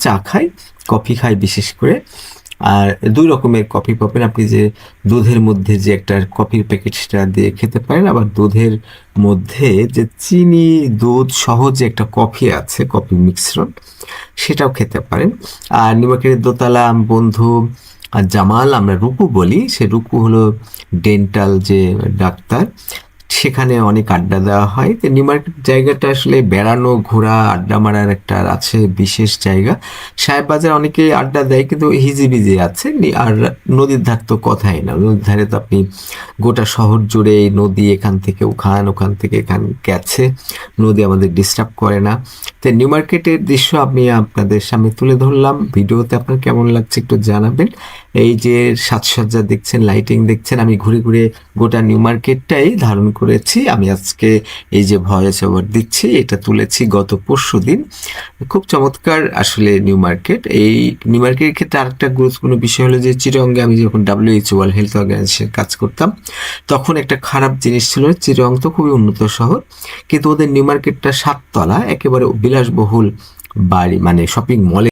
চা খাই, কফি খাই বিশেষ করে। আর ২ রকমের কফি পাবেন আপনি, যে দুধের মধ্যে যে একটা কফির প্যাকেট সেটা দিয়ে খেতে পারেন, আবার দুধের মধ্যে যে চিনি দুধ সহ যে একটা কফি আছে, কফি মিশ্রণ, সেটাও খেতে পারেন। আর নিউ মার্কেটের দোতলা বন্ধু জামাল, আমরা রুকু বলি, সে রুকু হলো ডেন্টাল যে ডাক্তার, সেখানে অনেক আড্ডা দেওয়া হয়। তো নিউ মার্কেট জায়গাটা আসলে বেড়ানো ঘোরা আড্ডা মারার একটা আছে বিশেষ জায়গা। সাহেব বাজার অনেকে আড্ডা দেয় কিন্তু হিজিবিজি আছে। আর নদীর ধার তো কথাই না, নদীর ধারে তো আপনি গোটা শহর জুড়ে এই নদী, এখান থেকে ওখান, ওখান থেকে এখান গেছে, নদী আমাদের ডিস্টার্ব করে না। তো নিউ মার্কেটের দৃশ্য আমি আপনাদের সামনে তুলে ধরলাম। ভিডিওতে আপনার কেমন লাগছে একটু জানাবেন। এই যে সাজসজ্জা দেখছেন, লাইটিং দেখছেন, আমি ঘুরে ঘুরে গোটা নিউ মার্কেটটাই ধারণ করেছি। আমি আজকে এই যে ভয়েস ওভার দিচ্ছি, এটা তুলেছি গত পরশুদিন। খুব চমৎকার আসলে নিউ মার্কেট। এই নিউ মার্কেটের ক্ষেত্রে আরেকটা গুরুত্বপূর্ণ বিষয় হলো যে চিটাগংয়ে আমি যখন WHO ওয়ার্ল্ড হেলথ অর্গানাইজেশন কাজ করতাম, তখন একটা খারাপ জিনিস ছিল, চিটাগং তো খুবই উন্নত শহর, কিন্তু ওদের নিউ মার্কেটটা 7 তলা, একেবারে বিলাসবহুল বাড়ি, মানে শপিং মলে